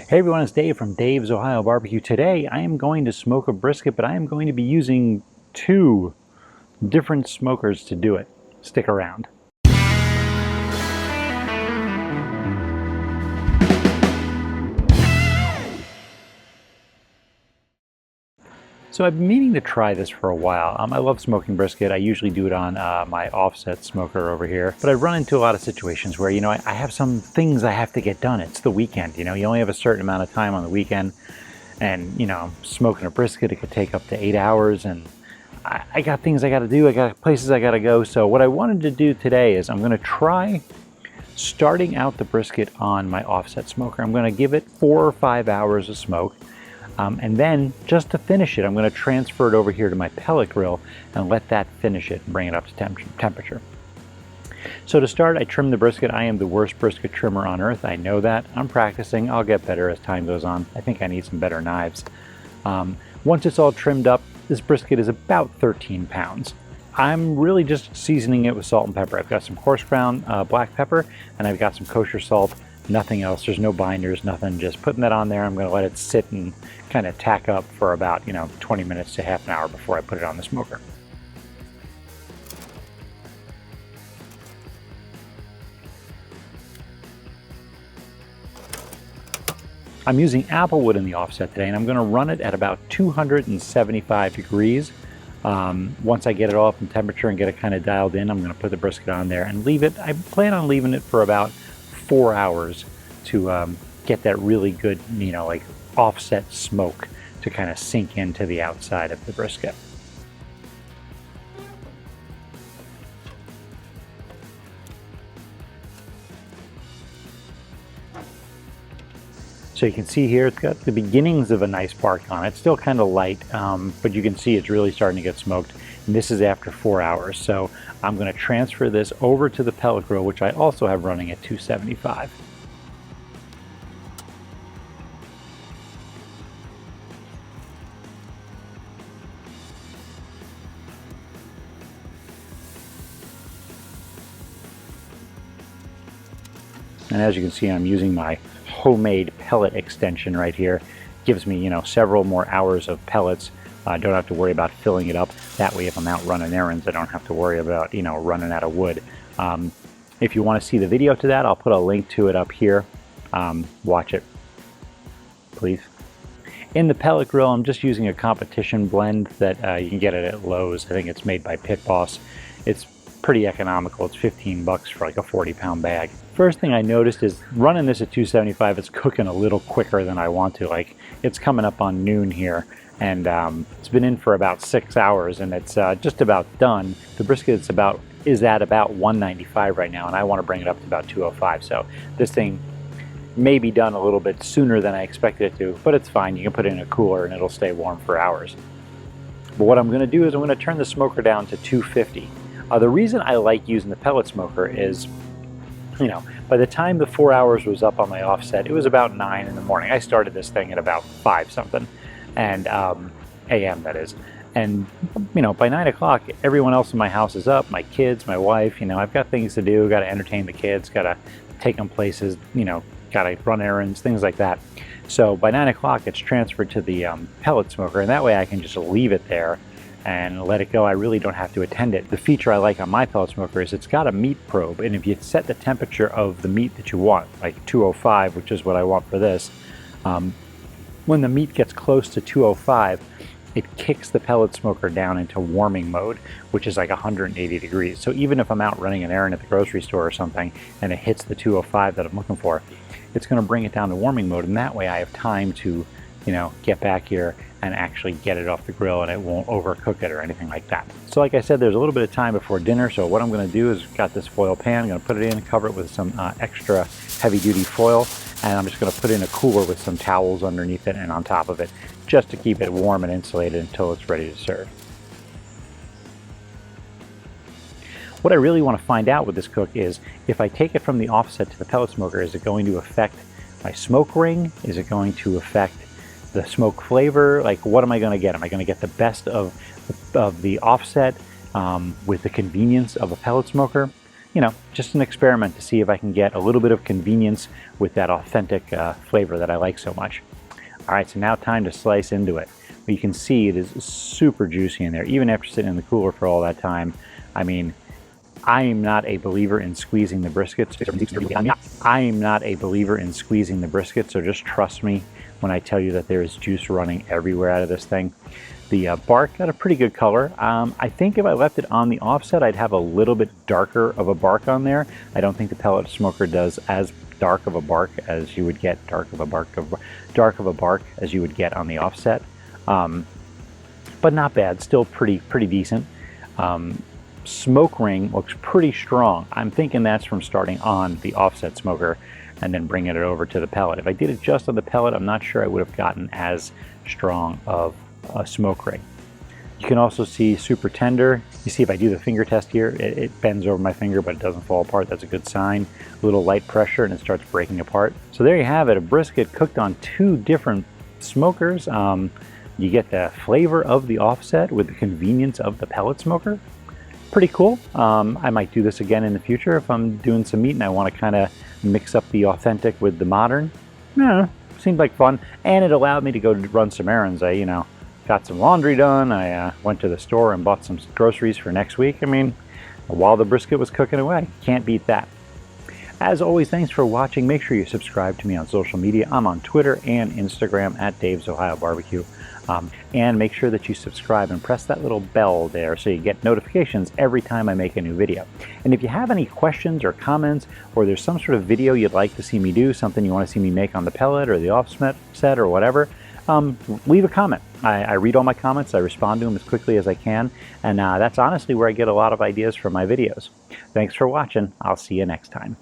Hey everyone, it's Dave from Dave's Ohio Barbecue. Today I am going to smoke a brisket, but I am going to be using two different smokers to do it. Stick around. So I've been meaning to try this for a while. I love smoking brisket. I usually do it on my offset smoker over here. But I've run into a lot of situations where, I have some things I have to get done. It's the weekend, you only have a certain amount of time on the weekend. And, smoking a brisket, it could take up to 8 hours. And I got things I got to do. I got places I got to go. So what I wanted to do today is I'm going to try starting out the brisket on my offset smoker. I'm going to give it 4 or 5 hours of smoke. And then, just to finish it, I'm going to transfer it over here to my pellet grill and let that finish it and bring it up to temperature. So to start, I trim the brisket. I am the worst brisket trimmer on earth. I know that. I'm practicing. I'll get better as time goes on. I think I need some better knives. Once it's all trimmed up, this brisket is about 13 pounds. I'm really just seasoning it with salt and pepper. I've got some coarse ground black pepper, and I've got some kosher salt. Nothing else. There's no binders, nothing. Just putting that on there. I'm going to let it sit and kind of tack up for about 20 minutes to half an hour before I put it on the smoker. I'm using applewood in the offset today, and I'm going to run it at about 275 degrees. Once I get it all up in temperature and get it kind of dialed in, I'm going to put the brisket on there and leave it. I plan on leaving it for about 4 hours to get that really good, like offset smoke to kind of sink into the outside of the brisket. So you can see here, it's got the beginnings of a nice bark on it. It's still kind of light, but you can see it's really starting to get smoked. And this is after 4 hours. So I'm going to transfer this over to the pellet grill, which I also have running at 275. And as you can see, I'm using my homemade pellet extension right here. Gives me, several more hours of pellets. I don't have to worry about filling it up. That way, if I'm out running errands, I don't have to worry about, running out of wood. If you want to see the video to that, I'll put a link to it up here. Watch it, please. In the pellet grill, I'm just using a competition blend that you can get it at Lowe's. I think it's made by Pit Boss. It's pretty economical. It's 15 bucks for like a 40-pound bag. First thing I noticed is running this at 275, it's cooking a little quicker than I want to. Like, it's coming up on noon here, and it's been in for about 6 hours, and it's just about done. The brisket is at about 195 right now, and I want to bring it up to about 205. So this thing may be done a little bit sooner than I expected it to, but it's fine. You can put it in a cooler and it'll stay warm for hours. But what I'm going to do is I'm going to turn the smoker down to 250. The reason I like using the pellet smoker is, by the time the 4 hours was up on my offset, it was about 9 in the morning. I started this thing at about 5 something, and a.m. that is. And, by 9 o'clock, everyone else in my house is up, my kids, my wife, I've got things to do, got to entertain the kids, got to take them places, got to run errands, things like that. So by 9 o'clock, it's transferred to the pellet smoker, and that way I can just leave it there and let it go. I really don't have to attend it. The feature I like on my pellet smoker is it's got a meat probe, and if you set the temperature of the meat that you want, like 205, which is what I want for this, when the meat gets close to 205, it kicks the pellet smoker down into warming mode, which is like 180 degrees. So even if I'm out running an errand at the grocery store or something, and it hits the 205 that I'm looking for, it's going to bring it down to warming mode, and that way I have time to get back here and actually get it off the grill, and it won't overcook it or anything like that. So like I said, there's a little bit of time before dinner, so what I'm going to do is got this foil pan. I'm going to put it in, cover it with some extra heavy-duty foil, and I'm just going to put in a cooler with some towels underneath it and on top of it, just to keep it warm and insulated until it's ready to serve. What I really want to find out with this cook is, if I take it from the offset to the pellet smoker, is it going to affect my smoke ring? Is it going to affect the smoke flavor? Like, what am I going to get? Am I going to get the best of the offset with the convenience of a pellet smoker? you know, just an experiment to see if I can get a little bit of convenience with that authentic flavor that I like so much. All right, so now time to slice into it. You can see it is super juicy in there, even after sitting in the cooler for all that time. I mean, I am not a believer in squeezing the brisket. I am not a believer in squeezing the brisket, so just trust me when I tell you that there is juice running everywhere out of this thing. The bark got a pretty good color. I think if I left it on the offset, I'd have a little bit darker of a bark on there. I don't think the pellet smoker does as dark of a bark as you would get, dark of a bark as you would get on the offset. But not bad, still pretty decent. Smoke ring looks pretty strong. I'm thinking that's from starting on the offset smoker and then bringing it over to the pellet. If I did it just on the pellet, I'm not sure I would have gotten as strong of a smoke ring. You can also see super tender. You see if I do the finger test here, it bends over my finger, but it doesn't fall apart. That's a good sign. A little light pressure and it starts breaking apart. So there you have it, a brisket cooked on 2 different smokers. You get the flavor of the offset with the convenience of the pellet smoker. Pretty cool. I might do this again in the future if I'm doing some meat and I want to kind of mix up the authentic with the modern. Yeah, seemed like fun, and it allowed me to go run some errands. I, you know, got some laundry done. I went to the store and bought some groceries for next week. I mean, while the brisket was cooking away, can't beat that. As always, thanks for watching. Make sure you subscribe to me on social media. I'm on Twitter and Instagram at Dave's Ohio Barbecue. And make sure that you subscribe and press that little bell there so you get notifications every time I make a new video. And if you have any questions or comments, or there's some sort of video you'd like to see me do, something you want to see me make on the pellet or the offset or whatever, leave a comment. I read all my comments, I respond to them as quickly as I can, and that's honestly where I get a lot of ideas for my videos. Thanks for watching. I'll see you next time.